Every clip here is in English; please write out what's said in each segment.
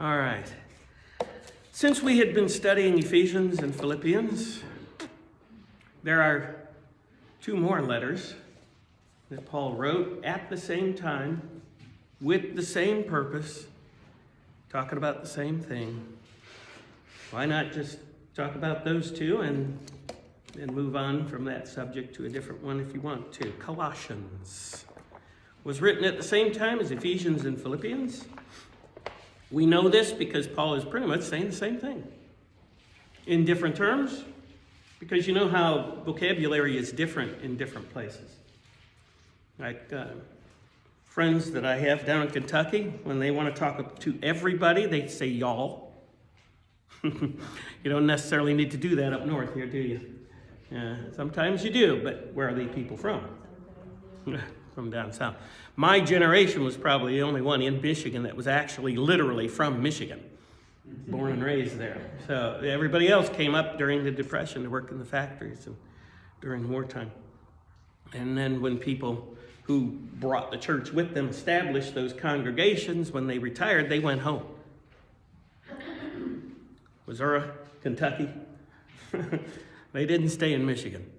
All right. Since we had been studying Ephesians and Philippians, there are two more letters that Paul wrote at the same time with the same purpose, talking about the same thing. Why not just talk about those two and move on from that subject to a different one if you want to? Colossians was written at the same time as Ephesians and Philippians. We know this because Paul is pretty much saying the same thing in different terms, because you know how vocabulary is different in different places. Like friends that I have down in Kentucky, when they want to talk to everybody, they say y'all. You don't necessarily need to do that up north here, do you? Sometimes you do, but where are these people from? From down south. My generation was probably the only one in Michigan that was actually literally from Michigan, born and raised there. So everybody else came up during the Depression to work in the factories and during wartime. And then when people who brought the church with them established those congregations, when they retired, they went home. Missouri, Kentucky. They didn't stay in Michigan.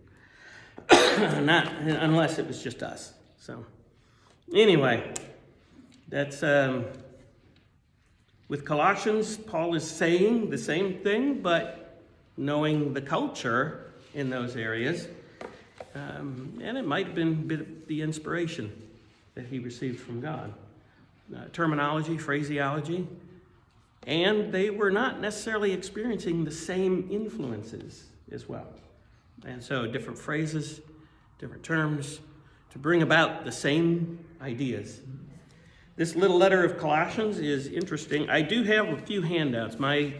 Not unless it was just us. So anyway, that's with Colossians, Paul is saying the same thing, but knowing the culture in those areas. And it might have been a bit of the inspiration that he received from God. Terminology, phraseology, and they were not necessarily experiencing the same influences as well. And so different phrases, different terms, to bring about the same ideas. This little letter of Colossians is interesting. I do have a few handouts. My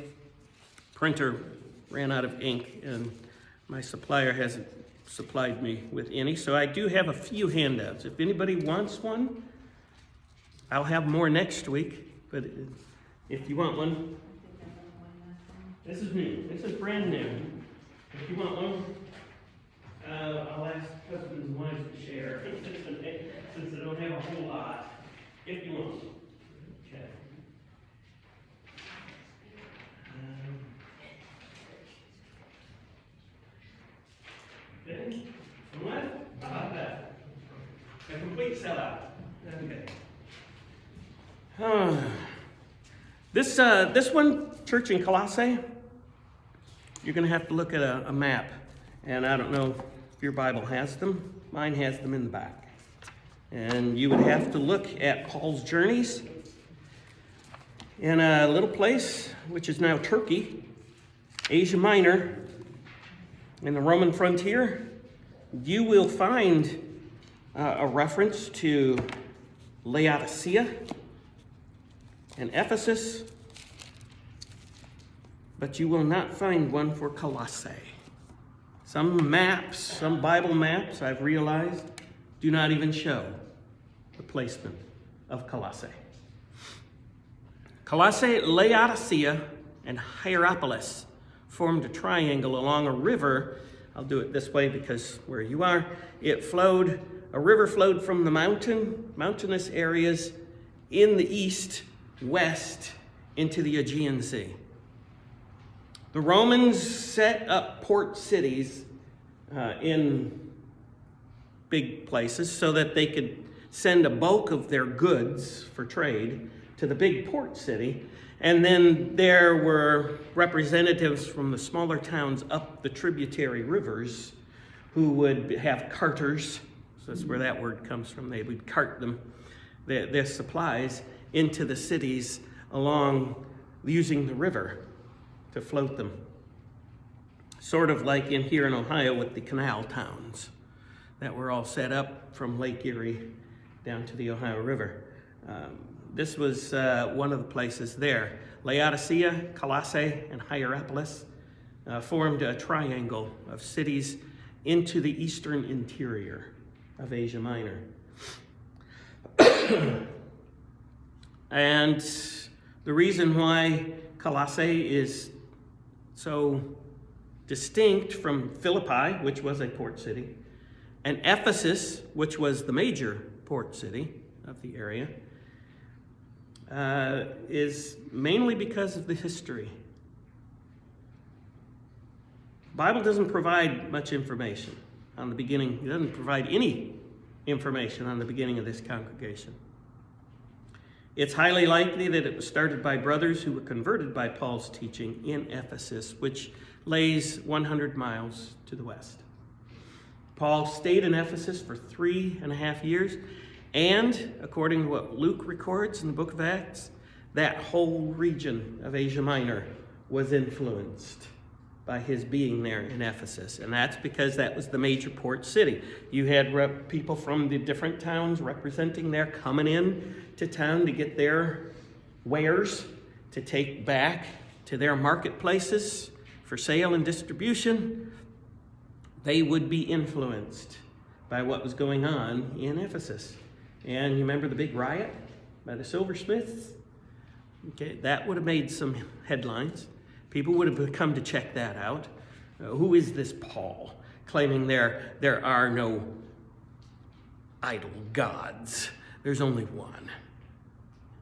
printer ran out of ink, and my supplier hasn't supplied me with any, so I do have a few handouts. If anybody wants one, I'll have more next week, but if you want one, this is new. This is brand new. If you want one, I'll ask husbands and wives to share, since I don't have a whole lot, if you want. Okay. Okay. What? How about that? A complete sellout. Okay. This one, church in Colossae, you're going to have to look at a map. And I don't know if your Bible has them. Mine has them in the back. And you would have to look at Paul's journeys in a little place, which is now Turkey, Asia Minor, in the Roman frontier. You will find a reference to Laodicea and Ephesus, but you will not find one for Colossae. Some maps, some Bible maps, I've realized, do not even show the placement of Colossae. Colossae, Laodicea, and Hierapolis formed a triangle along a river. I'll do it this way because where you are, a river flowed from the mountainous areas in the east, west, into the Aegean Sea. The Romans set up port cities in big places so that they could send a bulk of their goods for trade to the big port city. And then there were representatives from the smaller towns up the tributary rivers who would have carters. So that's where that word comes from. They would cart them, their supplies, into the cities along using the river to float them. Sort of like here in Ohio with the canal towns that were all set up from Lake Erie down to the Ohio River. This was one of the places there. Laodicea, Colossae, and Hierapolis formed a triangle of cities into the eastern interior of Asia Minor. And the reason why Colossae is so distinct from Philippi, which was a port city, and Ephesus, which was the major port city of the area, is mainly because of the history. The Bible doesn't provide much information on the beginning. It doesn't provide any information on the beginning of this congregation. It's highly likely that it was started by brothers who were converted by Paul's teaching in Ephesus, which lays 100 miles to the west. Paul stayed in Ephesus for 3.5 years, and according to what Luke records in the book of Acts, that whole region of Asia Minor was influenced by his being there in Ephesus. And that's because that was the major port city. You had people from the different towns representing there coming in to town to get their wares to take back to their marketplaces for sale and distribution. They would be influenced by what was going on in Ephesus. And you remember the big riot by the silversmiths? Okay, that would have made some headlines. People would have come to check that out. Who is this Paul claiming there are no idol gods? There's only one.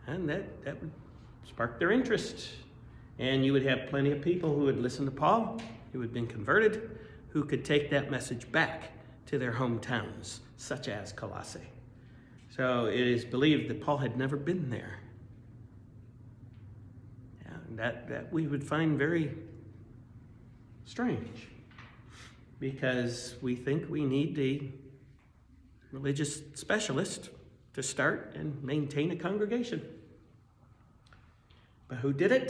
And that would spark their interest. And you would have plenty of people who would listen to Paul, who had been converted, who could take that message back to their hometowns, such as Colossae. So it is believed that Paul had never been there. That we would find very strange, because we think we need a religious specialist to start and maintain a congregation. But who did it?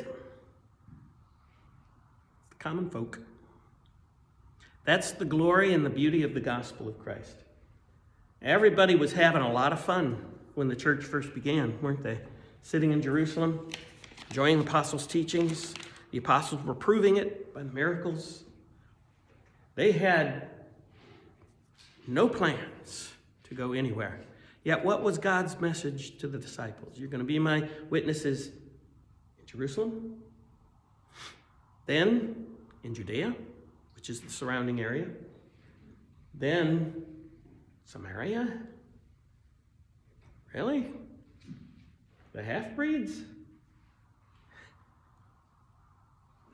The common folk. That's the glory and the beauty of the gospel of Christ. Everybody was having a lot of fun when the church first began, weren't they? Sitting in Jerusalem, enjoying the apostles' teachings. The apostles were proving it by the miracles. They had no plans to go anywhere. Yet what was God's message to the disciples? You're going to be my witnesses in Jerusalem, then in Judea, which is the surrounding area, then Samaria. Really? The half-breeds?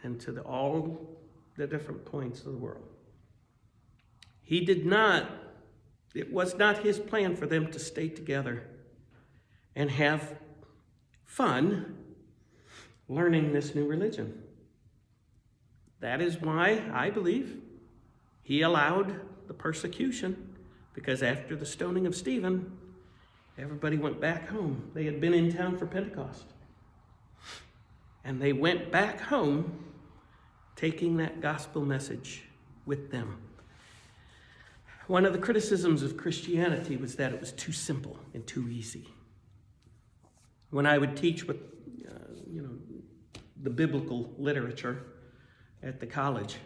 And to all the different points of the world. It was not his plan for them to stay together and have fun learning this new religion. That is why I believe he allowed the persecution, because after the stoning of Stephen, everybody went back home. They had been in town for Pentecost. And they went back home taking that gospel message with them. One of the criticisms of Christianity was that it was too simple and too easy. When I would teach with, the biblical literature at the college,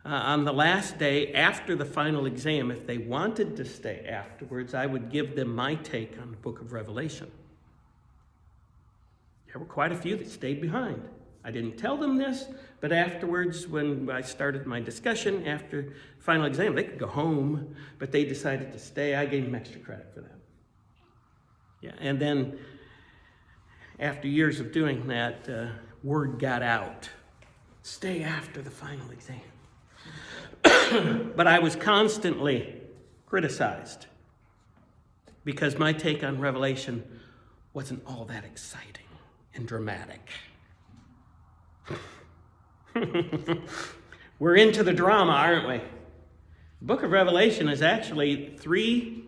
on the last day after the final exam, if they wanted to stay afterwards, I would give them my take on the book of Revelation. There were quite a few that stayed behind. I didn't tell them this, but afterwards, when I started my discussion after final exam, they could go home, but they decided to stay. I gave them extra credit for that. Yeah, and then after years of doing that, word got out. Stay after the final exam. But I was constantly criticized because my take on Revelation wasn't all that exciting and dramatic. We're into the drama, aren't we? The book of Revelation is actually three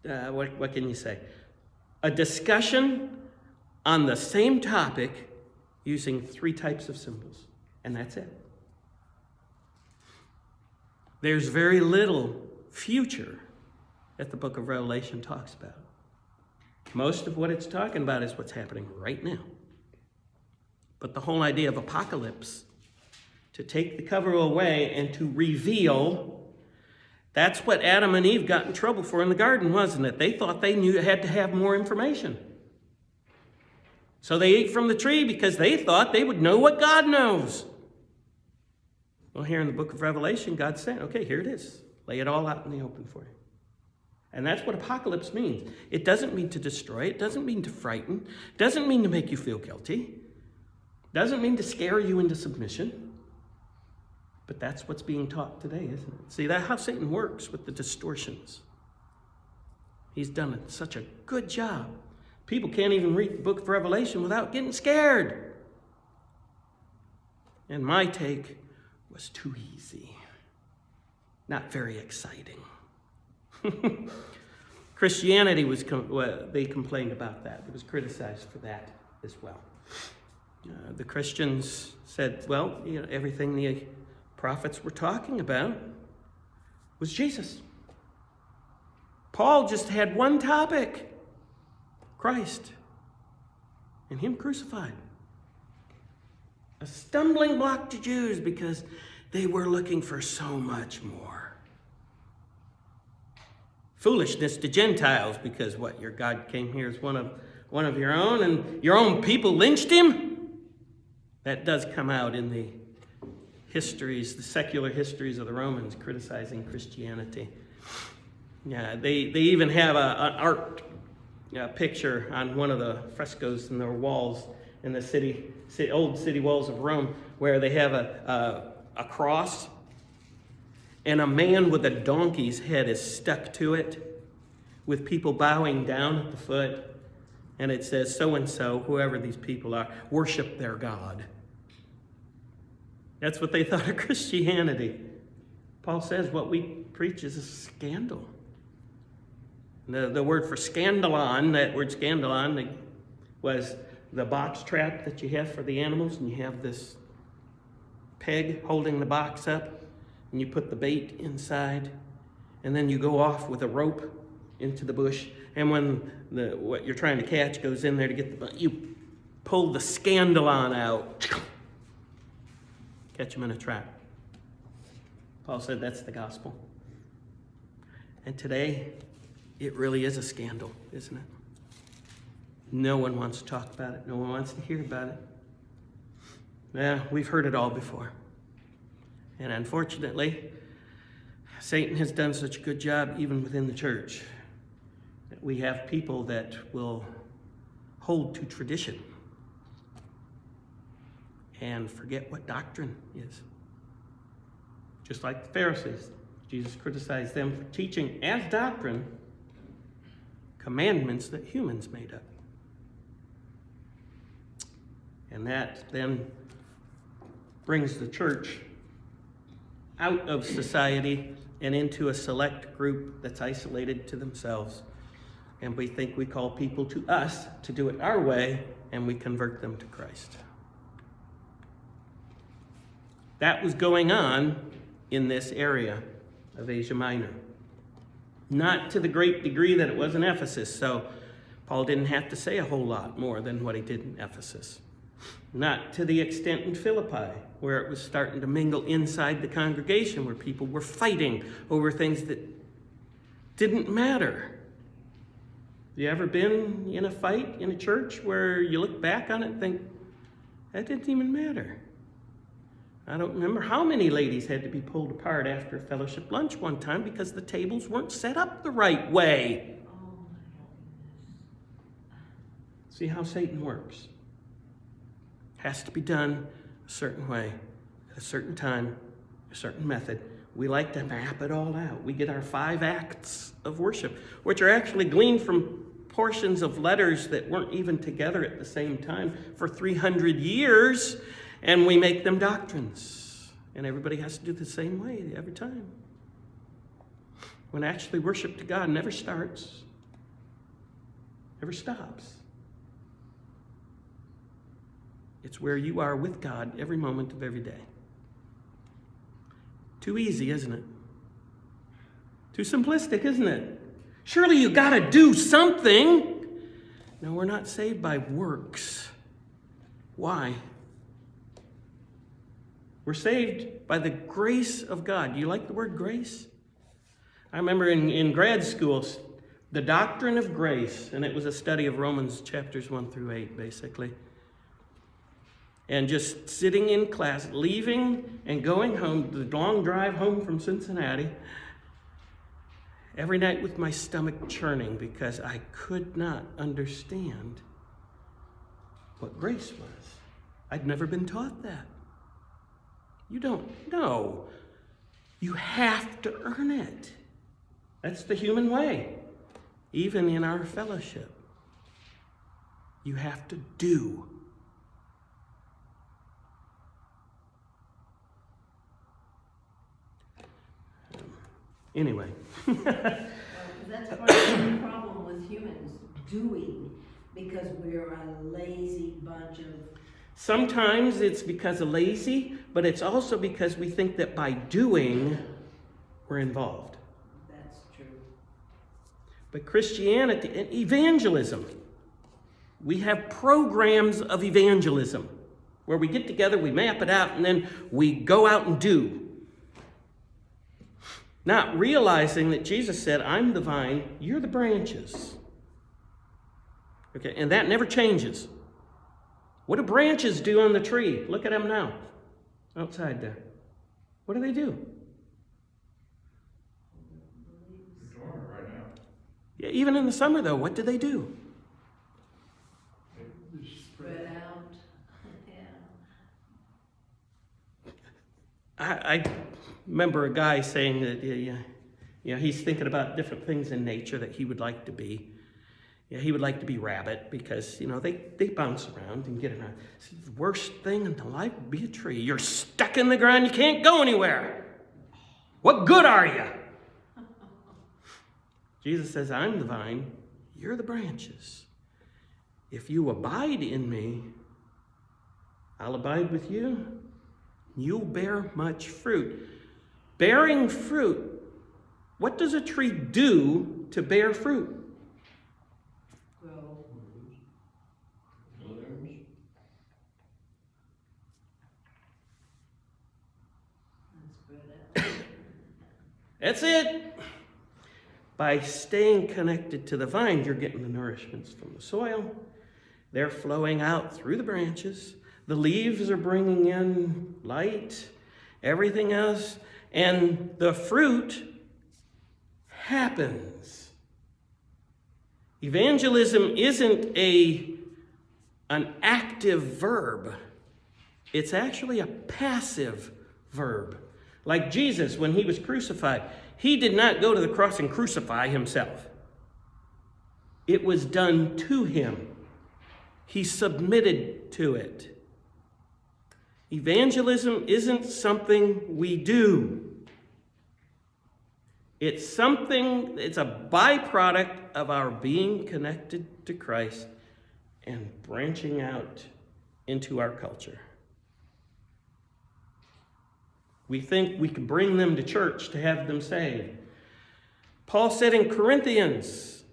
what can you say? A discussion on the same topic using 3 types of symbols, and that's it. There's very little future that the book of Revelation talks about. Most of what it's talking about is what's happening right now. But the whole idea of apocalypse, to take the cover away and to reveal, that's what Adam and Eve got in trouble for in the garden, wasn't it? They thought they had to have more information. So they ate from the tree because they thought they would know what God knows. Well, here in the book of Revelation, God's saying, okay, here it is. Lay it all out in the open for you. And that's what apocalypse means. It doesn't mean to destroy. It doesn't mean to frighten. It doesn't mean to make you feel guilty. It doesn't mean to scare you into submission. But that's what's being taught today, isn't it? See, that's how Satan works with the distortions. He's done such a good job. People can't even read the book of Revelation without getting scared. And my take was too easy. Not very exciting. Christianity they complained about that. It was criticized for that as well. The Christians said, well, everything the prophets were talking about was Jesus. Paul just had one topic: Christ and him crucified. A stumbling block to Jews because they were looking for so much more. Foolishness to Gentiles because what, your God came here as one of your own and your own people lynched him? That does come out in the histories, the secular histories of the Romans criticizing Christianity. Yeah, they even have an art picture on one of the frescoes in their walls in the old city walls of Rome, where they have a cross, and a man with a donkey's head is stuck to it, with people bowing down at the foot, and it says, so-and-so, whoever these people are, worship their God. That's what they thought of Christianity. Paul says what we preach is a scandal. The word for scandalon, that word scandalon, was the box trap that you have for the animals, and you have this peg holding the box up, and you put the bait inside, and then you go off with a rope into the bush, and when what you're trying to catch goes in there to get the bait, you pull the scandalon out. Catch them in a trap. Paul said that's the gospel. And today, it really is a scandal, isn't it? No one wants to talk about it. No one wants to hear about it. Yeah, we've heard it all before. And unfortunately, Satan has done such a good job even within the church that we have people that will hold to tradition and forget what doctrine is. Just like the Pharisees. Jesus criticized them for teaching as doctrine commandments that humans made up. And that then brings the church out of society and into a select group that's isolated to themselves. And we think we call people to us to do it our way, and we convert them to Christ. That was going on in this area of Asia Minor. Not to the great degree that it was in Ephesus, so Paul didn't have to say a whole lot more than what he did in Ephesus. Not to the extent in Philippi, where it was starting to mingle inside the congregation, where people were fighting over things that didn't matter. Have you ever been in a fight in a church where you look back on it and think, that didn't even matter? I don't remember how many ladies had to be pulled apart after a fellowship lunch one time because the tables weren't set up the right way. See how Satan works. Has to be done a certain way, at a certain time, a certain method. We like to map it all out. We get our 5 acts of worship, which are actually gleaned from portions of letters that weren't even together at the same time for 300 years, and we make them doctrines. And everybody has to do the same way every time. When actually worship to God never starts, never stops. It's where you are with God every moment of every day. Too easy, isn't it? Too simplistic, isn't it? Surely you got to do something. No, we're not saved by works. Why? We're saved by the grace of God. Do you like the word grace? I remember in grad school, the doctrine of grace, and it was a study of Romans chapters 1 through 8, basically. And just sitting in class, leaving and going home, the long drive home from Cincinnati, every night with my stomach churning because I could not understand what grace was. I'd never been taught that. You don't know. You have to earn it. That's the human way, even in our fellowship. You have to do. Anyway. That's part of the problem with humans, doing, because we're a lazy bunch of... Sometimes it's because of lazy, but it's also because we think that by doing, we're involved. That's true. But Christianity and evangelism, we have programs of evangelism where we get together, we map it out, and then we go out and do. Not realizing that Jesus said, I'm the vine, you're the branches. Okay, and that never changes. What do branches do on the tree? Look at them now, outside there. What do? They're dormant right now. Yeah, even in the summer, though, what do? They Spread out. Yeah. I remember a guy saying that he's thinking about different things in nature that he would like to be. Yeah, he would like to be rabbit because, they bounce around and get around. The worst thing in life would be a tree. You're stuck in the ground. You can't go anywhere. What good are you? Jesus says, I'm the vine. You're the branches. If you abide in me, I'll abide with you. You'll bear much fruit. Bearing fruit. What does a tree do to bear fruit? That's it. By staying connected to the vine, you're getting the nourishments from the soil. They're flowing out through the branches. The leaves are bringing in light, everything else, and the fruit happens. Evangelism isn't an active verb. It's actually a passive verb. Like Jesus, when he was crucified, he did not go to the cross and crucify himself. It was done to him. He submitted to it. Evangelism isn't something we do. It's a byproduct of our being connected to Christ and branching out into our culture. We think we can bring them to church to have them saved. Paul said in Corinthians,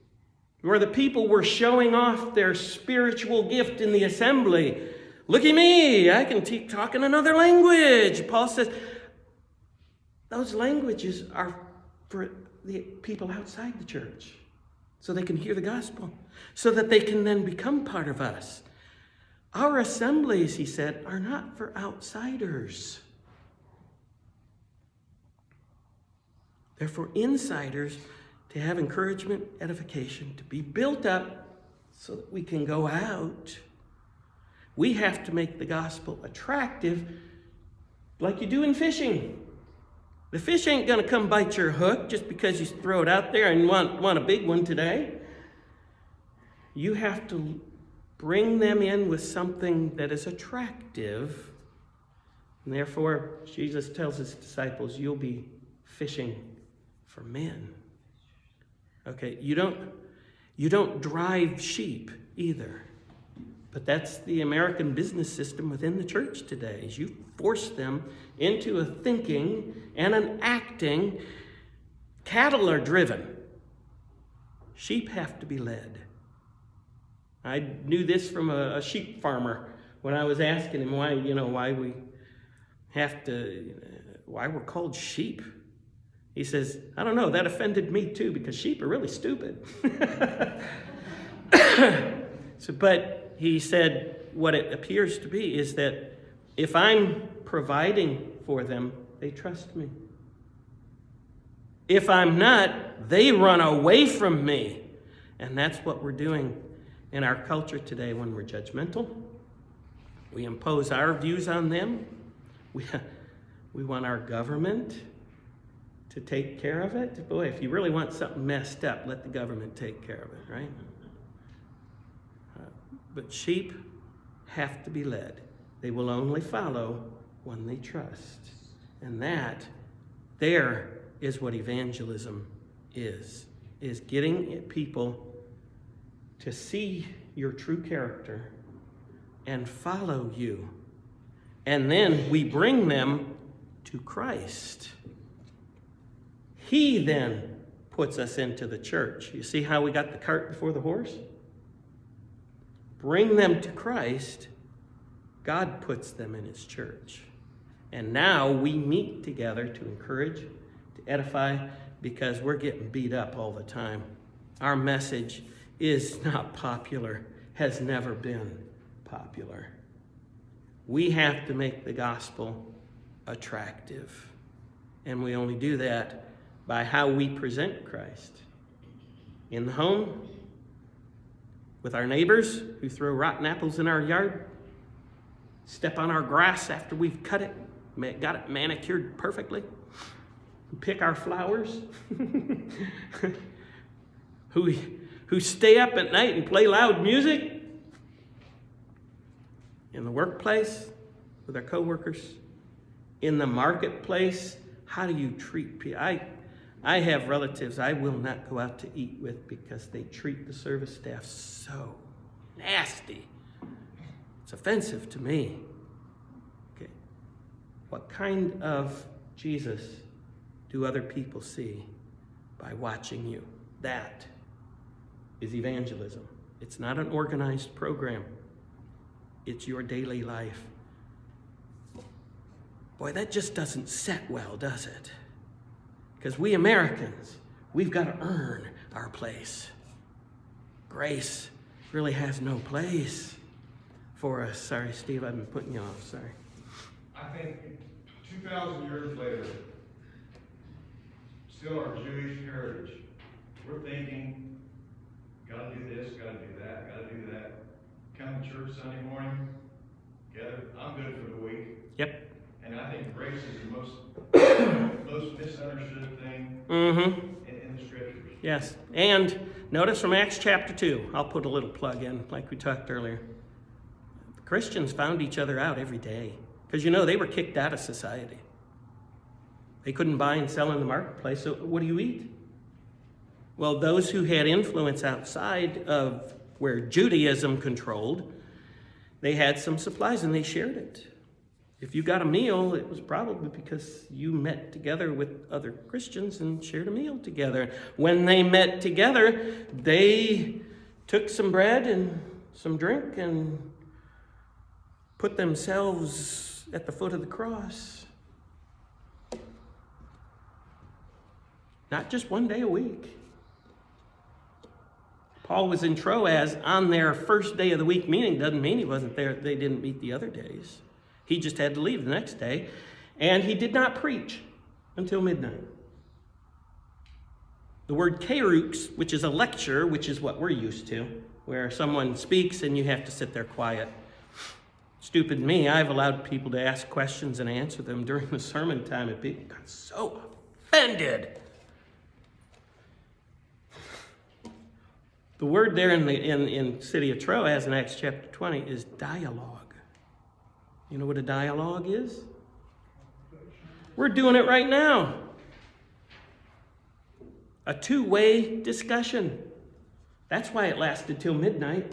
where the people were showing off their spiritual gift in the assembly, look at me, I can talk in another language. Paul says, those languages are for the people outside the church, so they can hear the gospel, so that they can then become part of us. Our assemblies, he said, are not for outsiders. They're for insiders to have encouragement, edification, to be built up so that we can go out. We have to make the gospel attractive like you do in fishing. The fish ain't going to come bite your hook just because you throw it out there and want a big one today. You have to bring them in with something that is attractive. And therefore, Jesus tells his disciples, you'll be fishing for men. Okay, you don't drive sheep either. But that's the American business system within the church today, is you force them into a thinking and an acting. Cattle are driven. Sheep have to be led. I knew this from a sheep farmer when I was asking him why we're called sheep. He says, I don't know, that offended me too, because sheep are really stupid. But he said, what it appears to be is that if I'm providing for them, they trust me. If I'm not, they run away from me. And that's what we're doing in our culture today when we're judgmental. We impose our views on them. We want our government to take care of it. Boy, if you really want something messed up, let the government take care of it, right? But sheep have to be led. They will only follow one they trust. And that, there is what evangelism is getting people to see your true character and follow you. And then we bring them to Christ. He then puts us into the church. You see how we got the cart before the horse? Bring them to Christ. God puts them in his church. And now we meet together to encourage, to edify, because we're getting beat up all the time. Our message is not popular, has never been popular. We have to make the gospel attractive. And we only do that by how we present Christ. In the home, with our neighbors who throw rotten apples in our yard, step on our grass after we've cut it, got it manicured perfectly, who pick our flowers, who stay up at night and play loud music, in the workplace, with our coworkers, in the marketplace. How do you treat people? I have relatives I will not go out to eat with because they treat the service staff so nasty. It's offensive to me. Okay. What kind of Jesus do other people see by watching you? That is evangelism. It's not an organized program. It's your daily life. Boy, that just doesn't set well, does it? Because we Americans, we've got to earn our place. Grace really has no place for us. Sorry, Steve, I've been putting you off. Sorry. I think 2,000 years later, still our Jewish heritage, we're thinking, gotta do this, gotta do that, gotta do that. Come to church Sunday morning, gather, I'm good for the week. Yep. And I think grace is the most misunderstood thing in the scriptures. Yes. And notice from Acts chapter 2, I'll put a little plug in like we talked earlier. The Christians found each other out every day because, they were kicked out of society. They couldn't buy and sell in the marketplace, so what do you eat? Well, those who had influence outside of where Judaism controlled, they had some supplies and they shared it. If you got a meal, it was probably because you met together with other Christians and shared a meal together. When they met together, they took some bread and some drink and put themselves at the foot of the cross. Not just one day a week. Paul was in Troas on their first day of the week meeting. Doesn't mean he wasn't there. They didn't meet the other days. He just had to leave the next day. And he did not preach until midnight. The word kerux, which is a lecture, which is what we're used to, where someone speaks and you have to sit there quiet. Stupid me, I've allowed people to ask questions and answer them during the sermon time, and people got so offended. The word there in city of Troas in Acts chapter 20 is dialogue. You know what a dialogue is? We're doing it right now. A two-way discussion. That's why it lasted till midnight.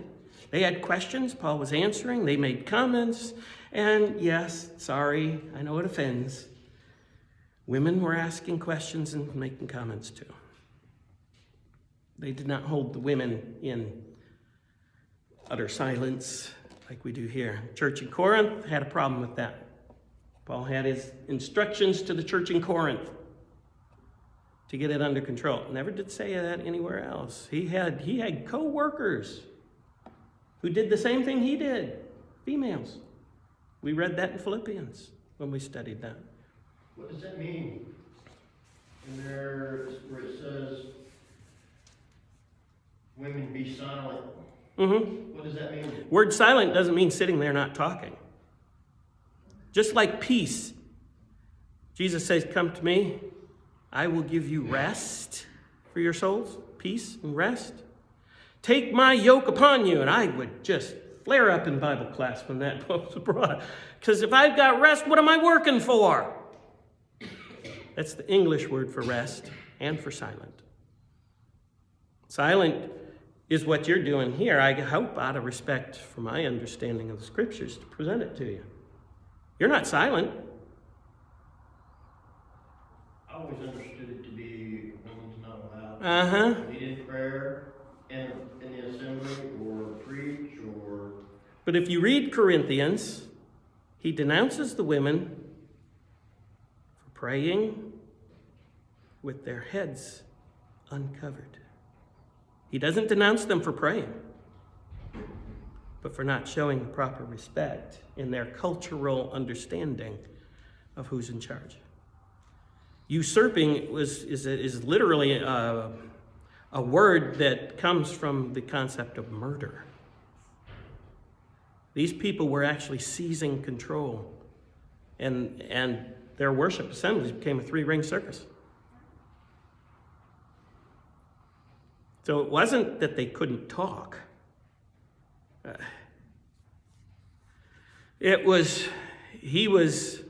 They had questions, Paul was answering, they made comments, and yes, sorry, I know it offends. Women were asking questions and making comments too. They did not hold the women in utter silence like we do here. Church in Corinth had a problem with that. Paul had his instructions to the church in Corinth to get it under control. Never did say that anywhere else. He had co-workers who did the same thing he did, females. We read that in Philippians when we studied that. What does that mean? in there where it says, women be silent. Mm-hmm. What does that mean? Word silent doesn't mean sitting there not talking. Just like peace. Jesus says, come to me, I will give you rest for your souls, peace and rest. Take my yoke upon you. And I would just flare up in Bible class when that was brought. Because if I've got rest, what am I working for? That's the English word for rest and for silent. Silent is what you're doing here. I hope out of respect for my understanding of the scriptures to present it to you. You're not silent. I always understood it to be a woman's not allowed to lead in prayer in the assembly or preach or... But if you read Corinthians, he denounces the women for praying with their heads uncovered. He doesn't denounce them for praying, but for not showing the proper respect in their cultural understanding of who's in charge. Usurping is literally a word that comes from the concept of murder. These people were actually seizing control, and their worship assemblies became a three-ring circus. So it wasn't that they couldn't talk. He was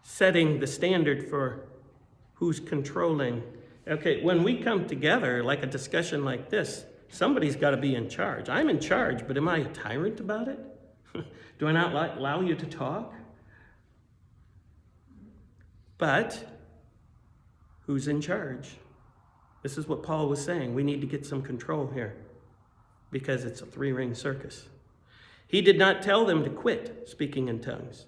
setting the standard for who's controlling. Okay, when we come together, like a discussion like this, somebody's got to be in charge. I'm in charge, but am I a tyrant about it? Do I not allow you to talk? But who's in charge? This is what Paul was saying. We need to get some control here because it's a three-ring circus. He did not tell them to quit speaking in tongues.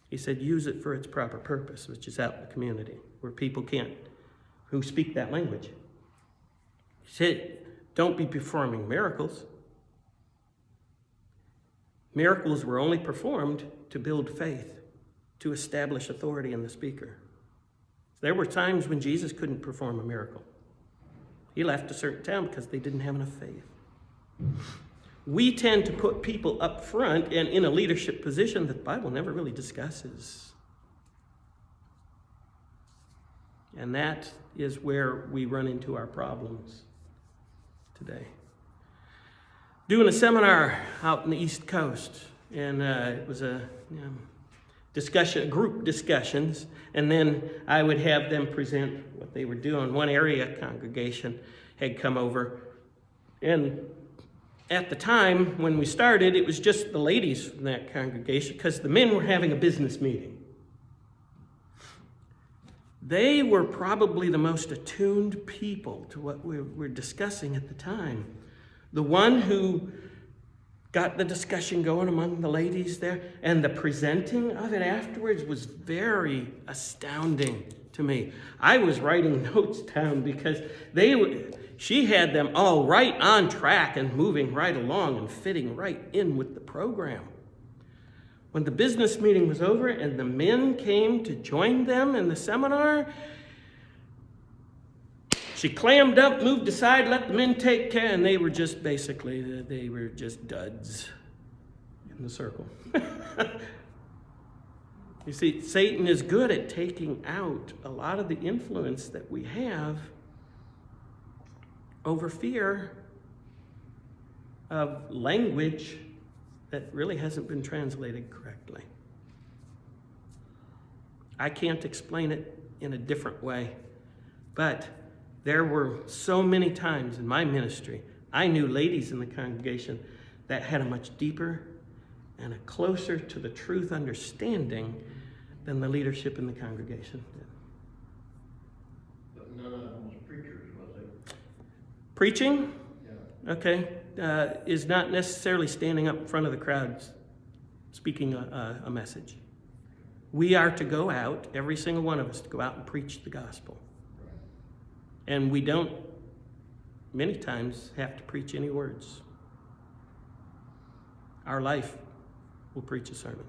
He said use it for its proper purpose, which is out in the community where people who speak that language. He said don't be performing miracles. Miracles were only performed to build faith, to establish authority in the speaker. There were times when Jesus couldn't perform a miracle. He left a certain town because they didn't have enough faith. We tend to put people up front and in a leadership position that the Bible never really discusses. And that is where we run into our problems today. Doing a seminar out in the East Coast, and it was a group discussions, and then I would have them present what they were doing. One area congregation had come over, and at the time when we started, it was just the ladies from that congregation because the men were having a business meeting. They were probably the most attuned people to what we were discussing at the time. The one who got the discussion going among the ladies there, and the presenting of it afterwards was very astounding to me. I was writing notes down because she had them all right on track and moving right along and fitting right in with the program. When the business meeting was over and the men came to join them in the seminar, she clammed up, moved aside, let the men take care, and they were just duds in the circle. You see, Satan is good at taking out a lot of the influence that we have over fear of language that really hasn't been translated correctly. I can't explain it in a different way, but there were so many times in my ministry, I knew ladies in the congregation that had a much deeper and a closer to the truth understanding than the leadership in the congregation did. But none of them was preachers, was they? Preaching, Yeah. okay, is not necessarily standing up in front of the crowd speaking a message. We are to go out, every single one of us, to go out and preach the gospel. And we don't, many times, have to preach any words. Our life will preach a sermon.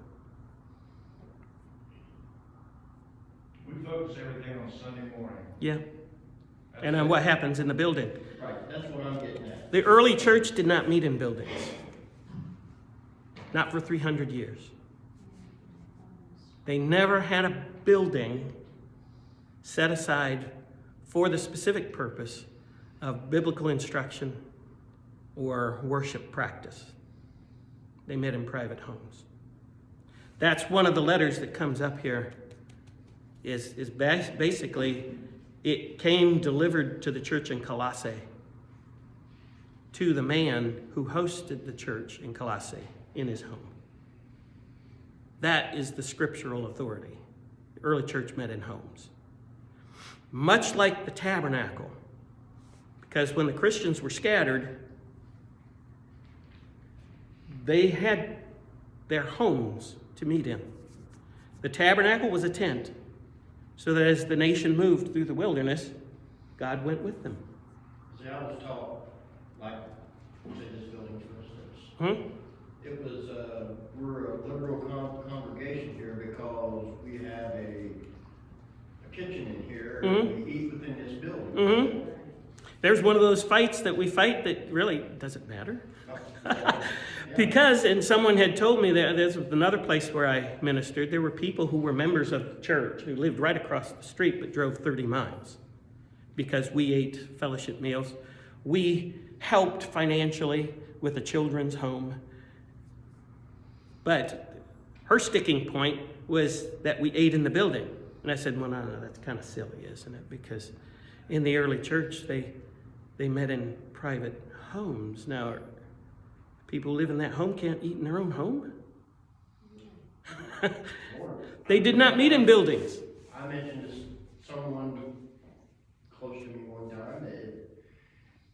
We focus everything on Sunday morning. Yeah. And on what happens in the building. Right, that's what I'm getting at. The early church did not meet in buildings. Not for 300 years. They never had a building set aside for the specific purpose of biblical instruction or worship practice. They met in private homes. That's one of the letters that comes up here, is basically, it came delivered to the church in Colossae, to the man who hosted the church in Colossae in his home. That is the scriptural authority. The early church met in homes. Much like the tabernacle, because when the Christians were scattered, they had their homes to meet in. The tabernacle was a tent, so that as the nation moved through the wilderness, God went with them. See, I was taught, like, say this building, for instance. It was, we're a liberal congregation here because we have a kitchen in here, and we eat within this building. There's one of those fights that we fight that really doesn't matter. Because, and someone had told me that this was another place where I ministered, there were people who were members of the church who lived right across the street but drove 30 miles because we ate fellowship meals. We helped financially with the children's home. But her sticking point was that we ate in the building. And I said, well, no, that's kind of silly, isn't it? Because in the early church, they met in private homes. Now, people who live in that home can't eat in their own home. They did not meet in buildings. I mentioned to someone close to me one time that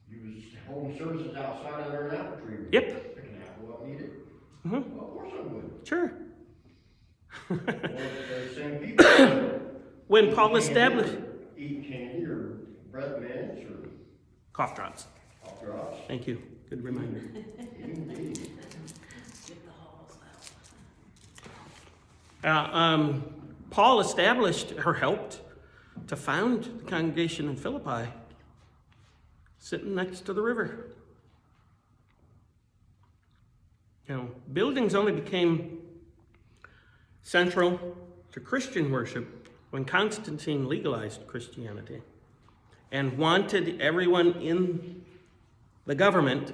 he was holding services outside under an apple tree. Yep. Picking apple up, eat it. Mm-hmm. Well, of course I would. Sure. Well, the same people. When Paul established... Eat candy or breath mints or Cough drops. cough drops. Thank you. Good reminder. Indeed. Get the halls out. Paul established, or helped, to found the congregation in Philippi, sitting next to the river. You know, buildings only became central to Christian worship when Constantine legalized Christianity and wanted everyone in the government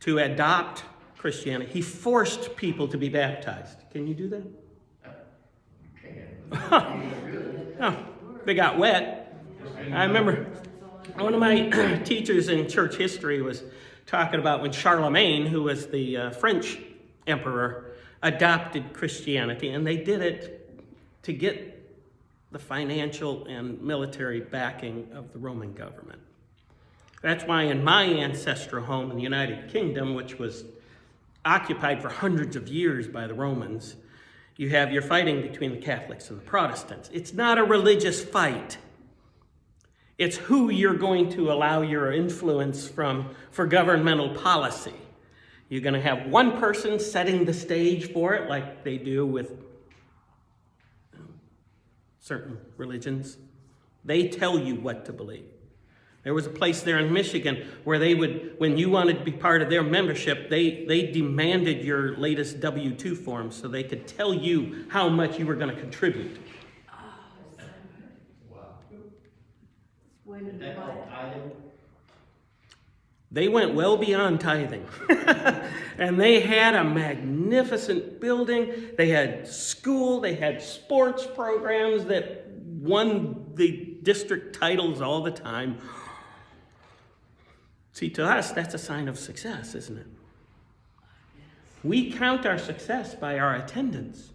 to adopt Christianity. He forced people to be baptized. Can you do that? Oh, they got wet. I remember one of my teachers in church history was talking about when Charlemagne, who was the French emperor, adopted Christianity, and they did it to get the financial and military backing of the Roman government. That's why in my ancestral home in the United Kingdom, which was occupied for hundreds of years by the Romans, you have your fighting between the Catholics and the Protestants. It's not a religious fight. It's who you're going to allow your influence for governmental policy. You're going to have one person setting the stage for it, like they do with certain religions. They tell you what to believe. There was a place there in Michigan where they would, when you wanted to be part of their membership, they demanded your latest W-2 form so they could tell you how much you were going to contribute. Wow. When Is that called tithing? They went well beyond tithing. And they had a magnificent building. They had school. They had sports programs that won the district titles all the time. See, to us, that's a sign of success, isn't it? We count our success by our attendance.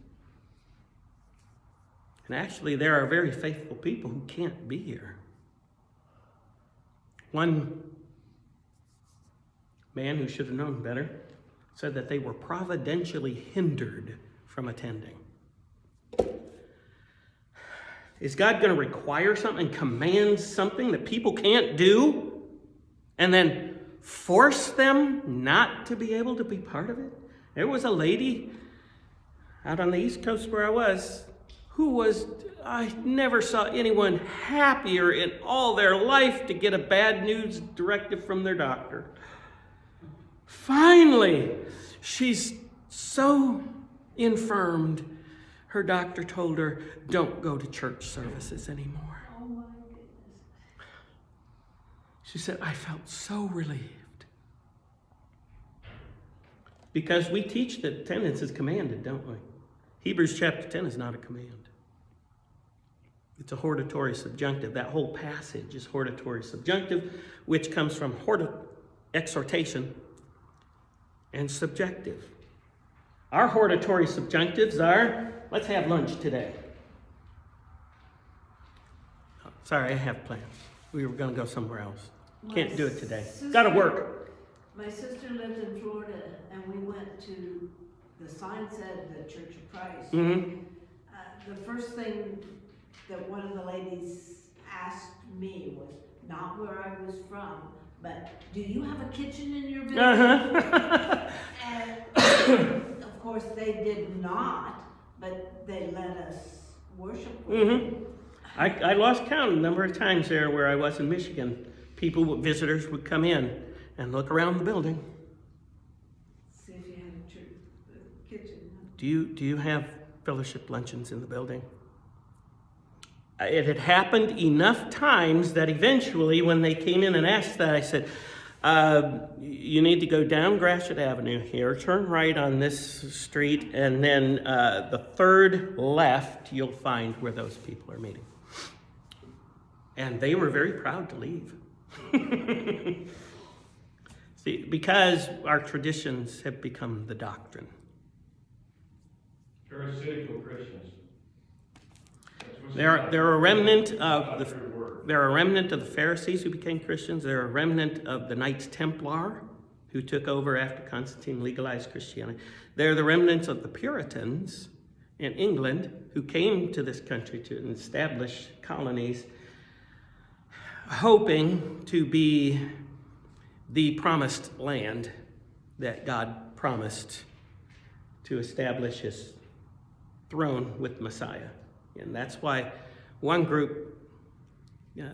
And actually, there are very faithful people who can't be here. One man who should have known better said that they were providentially hindered from attending. Is God going to require something, command something that people can't do, and then force them not to be able to be part of it? There was a lady out on the East Coast where I was who was I never saw anyone happier in all their life to get a bad news directive from their doctor. Finally, she's so infirmed, her doctor told her, don't go to church services anymore. Oh my goodness. She said, I felt so relieved. Because we teach that attendance is commanded, don't we? Hebrews chapter 10 is not a command. It's a hortatory subjunctive. That whole passage is hortatory subjunctive, which comes from exhortation and subjective. Our hortatory subjunctives are, let's have lunch today. Oh, sorry, I have plans. We were going to go somewhere else. Can't do it today. Got to work. My sister lived in Florida, and we went to, the sign said the Church of Christ. Mm-hmm. The first thing that one of the ladies asked me was, not where I was from, but do you have a kitchen in your building? Uh-huh. And of course they did not, but they let us worship with them. Mm-hmm. I lost count a number of times there where I was in Michigan. Visitors would come in and look around the building. See if you had a kitchen. Do you have fellowship luncheons in the building? It had happened enough times that eventually when they came in and asked that, I said, you need to go down Gratiot Avenue here, turn right on this street, and then the third left, you'll find where those people are meeting. And they were very proud to leave. See, because our traditions have become the doctrine. Pharisaical Christians. There are a remnant of the Pharisees who became Christians. There are a remnant of the Knights Templar who took over after Constantine legalized Christianity. There are the remnants of the Puritans in England who came to this country to establish colonies, hoping to be the promised land that God promised to establish his throne with Messiah. And that's why one group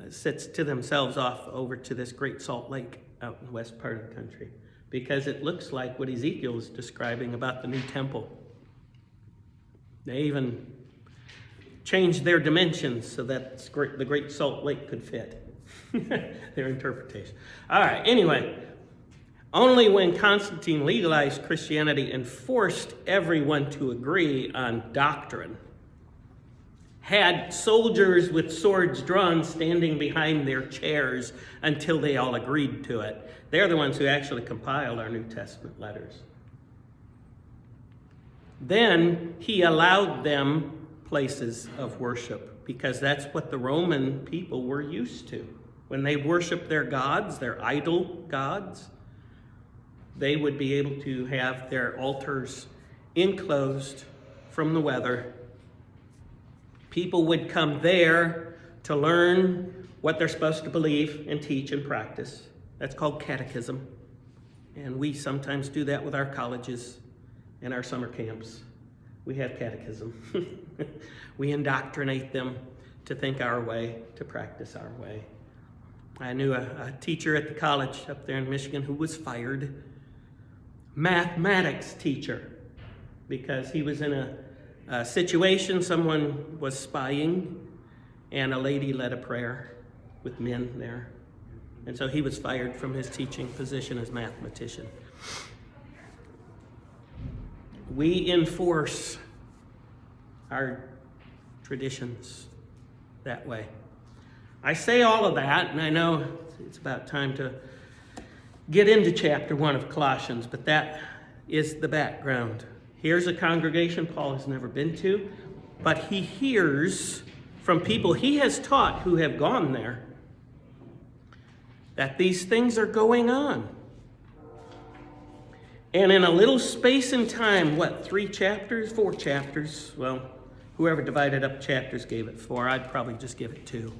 sits to themselves off over to this Great Salt Lake out in the west part of the country, because it looks like what Ezekiel is describing about the new temple. They even changed their dimensions so that the Great Salt Lake could fit their interpretation. All right, anyway, only when Constantine legalized Christianity and forced everyone to agree on doctrine, had soldiers with swords drawn standing behind their chairs until they all agreed to it. They're the ones who actually compiled our New Testament letters. Then he allowed them places of worship, because that's what the Roman people were used to. When they worshiped their gods, their idol gods, they would be able to have their altars enclosed from the weather. People would come there to learn what they're supposed to believe and teach and practice. That's called catechism. And we sometimes do that with our colleges and our summer camps. We have catechism. We indoctrinate them to think our way, to practice our way. I knew a teacher at the college up there in Michigan who was fired. Mathematics teacher, because he was in a situation, someone was spying, and a lady led a prayer with men there. And so he was fired from his teaching position as mathematician. We enforce our traditions that way. I say all of that, and I know it's about time to get into chapter 1 of Colossians, but that is the background. Here's a congregation Paul has never been to, but he hears from people he has taught who have gone there that these things are going on. And in a little space in time, 4 chapters, well, whoever divided up chapters gave it 4, I'd probably just give it 2.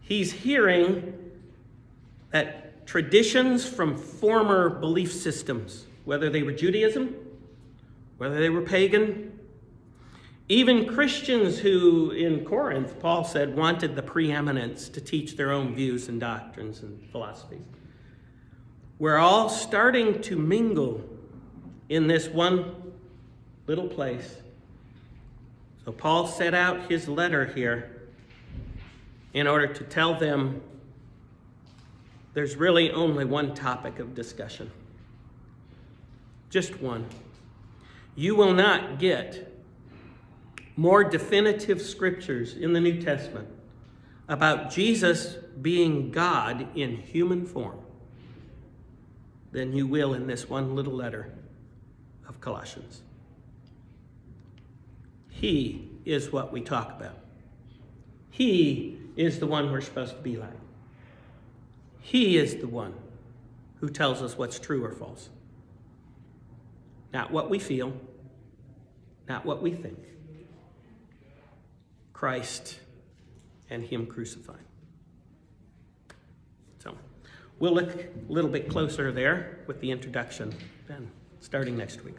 He's hearing that traditions from former belief systems, whether they were Judaism, whether they were pagan, Even Christians who, in Corinth, Paul said, wanted the preeminence to teach their own views and doctrines and philosophies. We're all starting to mingle in this one little place. So Paul set out his letter here in order to tell them there's really only one topic of discussion. Just one. You will not get more definitive scriptures in the New Testament about Jesus being God in human form than you will in this one little letter of Colossians. He is what we talk about. He is the one we're supposed to be like. He is the one who tells us what's true or false. Not what we feel, not what we think. Christ and him crucified. So we'll look a little bit closer there with the introduction then, starting next week.